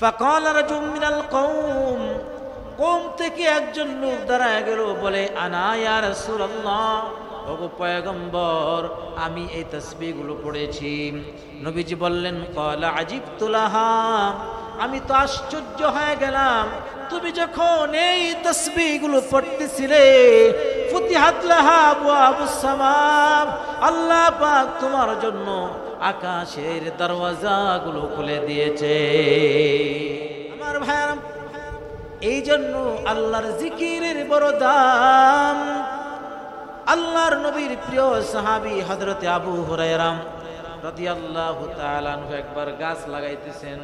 ফাকাল রাজুল মিনাল কওম, কওম থেকে একজন লোক দাঁড়ায় গেল, বলে আনা ইয়া রাসূলুল্লাহ, ওগো পয়গম্বর, আমি এই তাসবিহগুলো পড়েছি। নবীজি বললেন, ক্বালা আজিবতু লাহা, আমি তো আশ্চর্য হয়ে গেলাম, তুমি যখন এই তাসবিহগুলো পড়তেছিলে, ফুতিহাত লাহা আবওয়াবুস সামা, আল্লাহ পাক তোমার জন্য আকাশের দরওয়াজাগুলো খুলে দিয়েছে। আমার ভাইরা, এই জন্য আল্লাহর জিকিরের বড় দাম। আল্লাহর নবীর প্রিয় সাহাবী হযরতে আবু হুরায়রা রাদিয়াল্লাহু তাআলা আনহু একবার গাছ লাগাইতেছেন,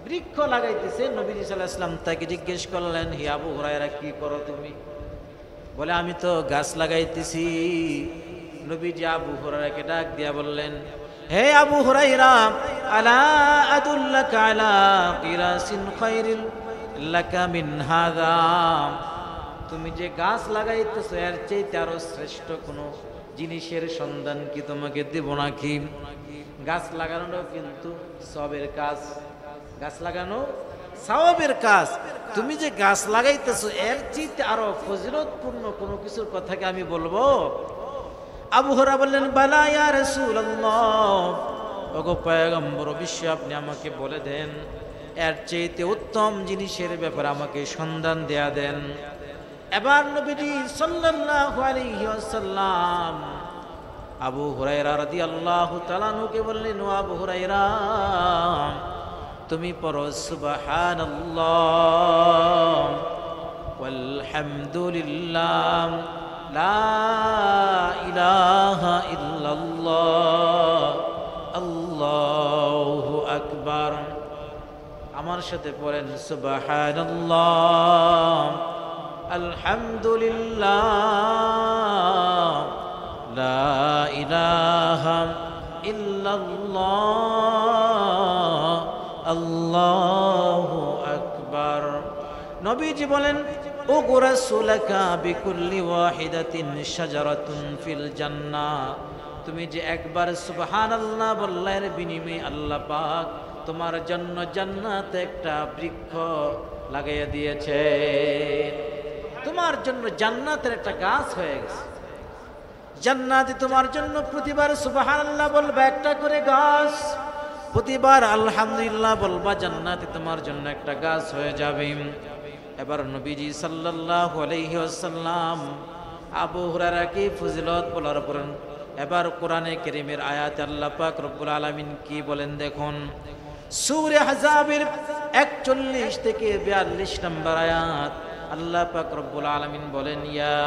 বৃক্ষ লাগাইতেছেন। নবী সাল্লাল্লাহু আলাইহি ওয়াসাল্লাম তাকে জিজ্ঞেস করলেন, হে আবু হুরায়রা, কি করো তুমি? বলে, আমি তো গাছ লাগাইতেছি। নবীজি আবু হুরায়রাকে ডাক দিয়া বললেন, হে আবু হুরায়রা, আলা আদুল্লাকা আলা কিরাসিন খায়রিল লাকা মিন হাযা, তুমি যে গাছ লাগাইতেছো এর চাইতে আরো শ্রেষ্ঠ কোনো জিনিসের সন্ধান কি তোমাকে দেব নাকি? গাছ লাগানো কিন্তু সওয়াবের কাজ, গাছ লাগানো সওয়াবের কাজ। তুমি যে গাছ লাগাইতেছো এর চাইতে আরো ফজিলতপূর্ণ কোনো কিছুর কথা কি আমি বলবো? আবু হুরায়রা বললেন, বালা ইয়া রাসূলুল্লাহ, ওগো পয়গম্বর, অবশ্যই আপনি আমাকে বলে দেন, এর চাইতে উত্তম জিনিসের ব্যাপারে আমাকে সন্ধান দেয়া দেন। এবার নবীজি সাল্লাল্লাহু আলাইহি ওয়াসাল্লাম আবু হুরায়রা রাদিয়াল্লাহু তাআলা আনহুকে বললেন, ও আবু হুরায়রা, তুমি পড়ো সুবহানাল্লাহ ওয়ালহামদুলিল্লাহ লা ইলাহা ইল্লাল্লাহ আল্লাহু আকবার। আমার সাথে পড়েন সুবহানাল্লাহ আলহামদুলিল্লাহ লা ইলাহা ইল্লাল্লাহ আল্লাহু আকবার। নবীজি বলেন, ওগো রাসূলাকা বিকুল্লি ওয়াহিদাতিন শাজারাতুন ফিল জান্নাহ, তুমি যে একবার সুবহানাল্লাহ বললে এর বিনিময়ে আল্লাহ পাক তোমার জন্য জান্নাতে একটা বৃক্ষ লাগাইয়া দিয়েছে। তোমার জন্য জান্নাতের একটা গাছ হয়ে গেছে। জান্নাতে তোমার জন্য প্রতিবার সুবহানাল্লাহ বলবা একটা করে গাছ, প্রতিবার আলহামদুলিল্লাহ বলবা, জান্নাতে তোমার জন্য একটা গাছ হয়ে যাবে। এবার নবীজি সাল্লাল্লাহু আলাইহি ওয়াসাল্লাম আবু হুরায়রাকে ফজিলত বলার পর এবার কোরআনে কারীমের আয়াতে আল্লাহ পাক রব্বুল আলামিন কি বলেন দেখুন। সূরা আহজাবের 41 থেকে 42 নম্বর আয়াত আল্লাহ পাক রব্বুল আলামিন বলেন, ইয়া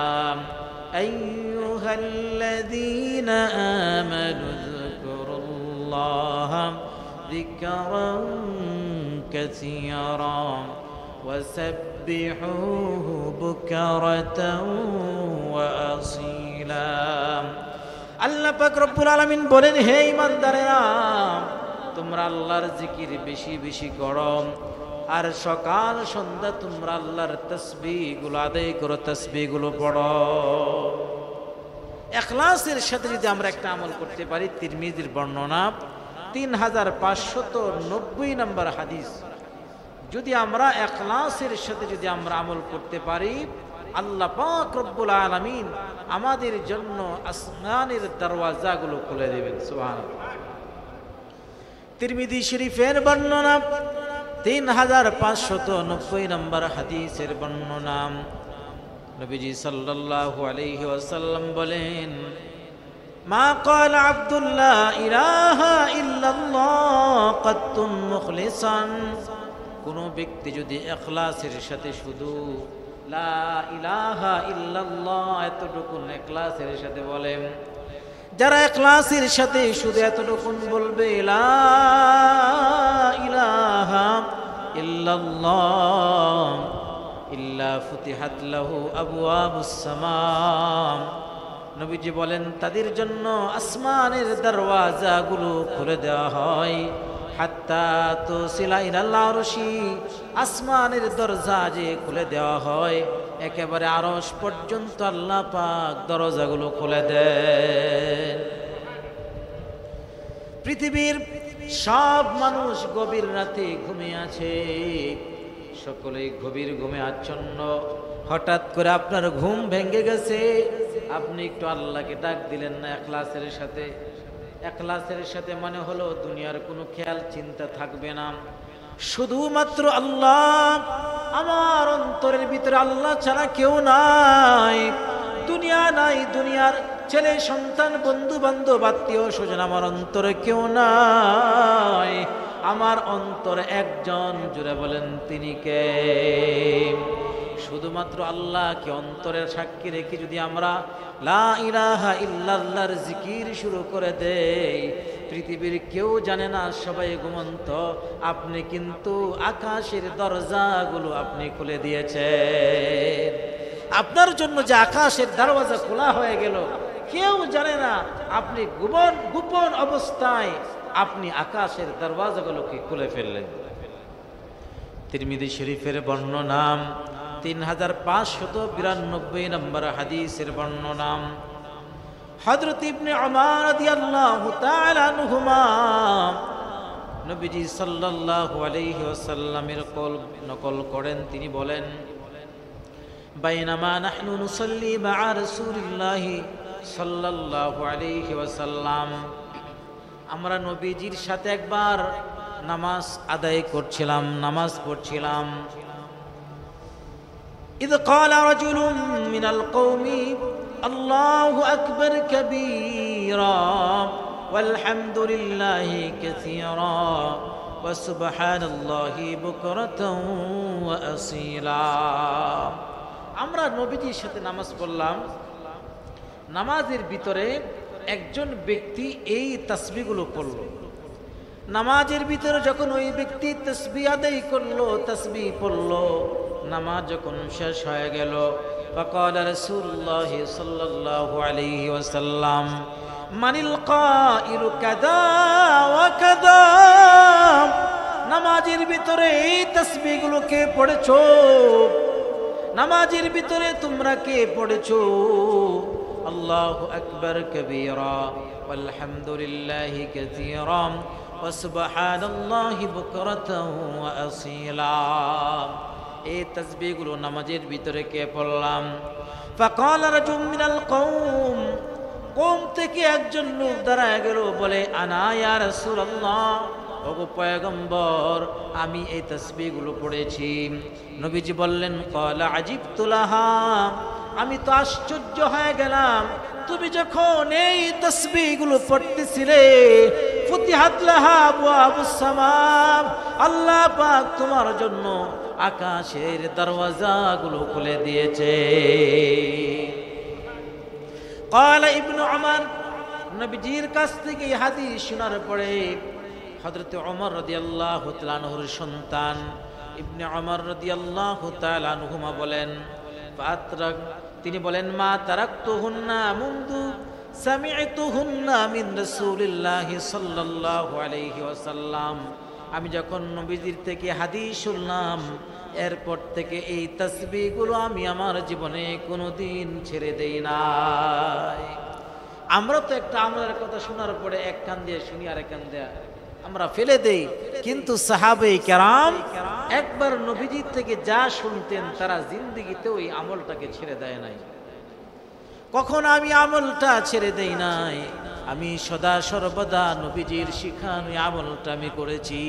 আইয়ুহাল্লাযীনা আমানু যকুরুল্লাহা যিকরান কাসীরা ওয়াসাব্বিহুহু বুকরাতাও ওয়া আসীলা। আল্লাহ পাক রব্বুল আলামিন বলেন, হে ঈমানদারেরা, তোমরা আল্লাহর জিকির বেশি বেশি করো, আর সকাল সন্ধ্যা তোমরা আল্লাহর তাসবিহগুলো আদায় করো, তাসবিহগুলো পড়ো। ইখলাসের সাথে যদি আমরা একটা আমল করতে পারি, তিরমিজির বর্ণনা 3590 নম্বর হাদিস, যদি আমরা ইখলাসের সাথে যদি আমরা আমল করতে পারি, আল্লাহ পাক রব্বুল আলামিন আমাদের জন্য আসমানের দরওয়াজাগুলো খুলে দেবেন। সুবহানাল্লাহ। তিরমিজি শরীফের বর্ণনা 3590 নম্বর হাদিসের বর্ণনা, নবীজি সাল্লাল্লাহু আলাইহি ওয়াসাল্লাম বলেন, মা ক্বালা আব্দুল্লাহ ইলাহা ইল্লাল্লাহ কাত্তুন মুখলিসান, কোন ব্যক্তি যদি ইখলাসের সাথে শুধু লা ইলাহা ইল্লাল্লাহ এতটুকু ইখলাসের সাথে বলেন, যারা ইখলাসের সাথে শুধু এতটুকু বলবে লা ইলাহা ইল্লাল্লাহ ইল্লা ফুতিহাত লাহু আবওয়াবুস সামা, নবীজি বলেন তাদের জন্য আসমানের দরওয়াজাগুলো খুলে দেওয়া হয়। হাত্তা তুসিলা ইলাল আরশি, আসমানের দরজা যে খুলে দেওয়া হয়, একেবারে আরশ পর্যন্ত আল্লাহ পাক দরজাগুলো খুলে দেন। পৃথিবীর সব মানুষ গভীর রাতে ঘুমিয়ে আছে, সকলেই গভীর ঘুমে আচ্ছন্ন। হঠাৎ করে আপনার ঘুম ভেঙে গেছে, আপনি একটু আল্লাহকে ডাক দিলেন না ইখলাসের সাথে। ইখলাসের সাথে মানে হলো দুনিয়ার কোনো খেয়াল চিন্তা থাকবে না, শুধুমাত্র আল্লাহ। আমার অন্তরের ভিতরে আল্লাহ ছাড়া কেউ নাই, দুনিয়া নাই, দুনিয়ার ছেলে সন্তান বন্ধু বান্ধব আত্মীয় স্বজন আমার অন্তরে কেউ নাই। আমার অন্তরে একজন, জুড়ে বলেন তিনি কে? শুধুমাত্র আল্লাহকে অন্তরের সাক্ষী রেখে যদি আমরা লা ইলাহা ইল্লাল্লাহর জিকির শুরু করে দেই, পৃথিবীর কেউ জানে না, সবাই ঘুমন্ত, আপনি কিন্তু আকাশের দরজাগুলো আপনি খুলে দিয়েছেন। আপনার জন্য যে আকাশের দরজা খোলা হয়ে গেল কেউ জানে না, আপনি গোপন অবস্থায় আপনি আকাশের দরওয়াজাগুলোকে খুলে ফেললেন। তিরমিজি শরীফের বর্ণনা 3592 নম্বর হাদিসের বর্ণনা। হযরত ইবনে উমর রাদিয়াল্লাহু তাআলা আনহুমা নবীজি সাল্লাল্লাহু আলাইহি ওয়াসাল্লামের কল নকল করেন, তিনি বলেন, বাইনামা নাহনু নুসাল্লি মা'a রাসূলিল্লাহি সাল্লাল্লাহু আলাইহি ওয়াসাল্লাম, আমরা নবীজির সাথে একবার নামাজ আদায় করছিলাম, নামাজ পড়ছিলাম। ইদ ক্বালা রাজুলুম মিনাল কওমি আল্লাহু আকবার কাবীরা ওয়ালহামদুলিল্লাহি কাসীরা ওয়া সুবহানাল্লাহি বুকরাতাও ওয়া আসীলা। আমরা নবীজির সাথে নামাজ পড়লাম, নামাজের ভিতরে একজন ব্যক্তি এই তাসবিহগুলো পড়ল। নামাজের ভিতরে যখন ওই ব্যক্তি তাসবিহ আদায় করলো, তাসবিহ পড়লো, নামাজ যখন শেষ হয়ে গেল, فقال رسول الله صلى الله عليه وسلم من القائل كذا وكذا। নামাজের ভিতরে এই তাসবিহগুলো কে পড়েছো? নামাজের ভিতরে তোমরা কে পড়েছো? আল্লাহু আকবার কবীরা ওয়ালহামদুলিল্লাহি কাসীরা ওয়া সুবহানাল্লাহি বুকরাতাও ওয়া আসীলা। এই তাসবিহগুলো নামাজের ভিতরে কে পড়লাম? ফাকাল রাজুল মিনাল কওম, কওম থেকে একজন লোক দাঁড়ায় গেল, বলে, আনা ইয়া রাসূলুল্লাহ, ওগো পয়গম্বর, আমি এই তাসবিহগুলো পড়েছি। নবীজি বললেন, ক্বালা আজিবতু লাহা, আমি তো আশ্চর্য হয়ে গেলাম, তুমি যখন এই তাসবিহগুলো পড়তেছিলে, ফুতিহাত লাহা আবওয়াবুস সামা, আল্লাহ পাক তোমার জন্য আকাশের দরওয়াজাগুলো খুলে দিয়েছে। ক্বালা ইবনু উমর, নবীজির কাছ থেকে এই হাদিস শোনার পরে হযরত ওমর রাদিয়াল্লাহু তাআলা আনহুর সন্তান ইবনে ওমর রাদিয়াল্লাহু তাআলা আনহুমা বলেন, ফাতরাক, তিনি বলেন, মা তারাকতুহুন্না মুনদু সামি'তুহুন্না মিন রাসূলিল্লাহি সাল্লাল্লাহু আলাইহি ওয়াসাল্লাম, আমি যখন নবীজির থেকে হাদিস শুনলাম, এরপর থেকে এই তাসবিহগুলো আমি আমার জীবনে কোনোদিন ছেড়ে দেই নাই। আমরা তো একটা আমলের কথা শোনার পরে এক কান দিয়ে শুনি আর এক কান দিয়ে আমরা ফেলে দেই, কিন্তু সাহাবায়ে কেরাম একবার নবীজির থেকে যা শুনতেন তারা জিন্দেগিতে ওই আমলটাকে ছেড়ে দেয় নাই। কখন আমি আমলটা ছেড়ে দেই নাই, আমি সদা সর্বদা নবীজির শিখানো আমলটা আমি করেছি।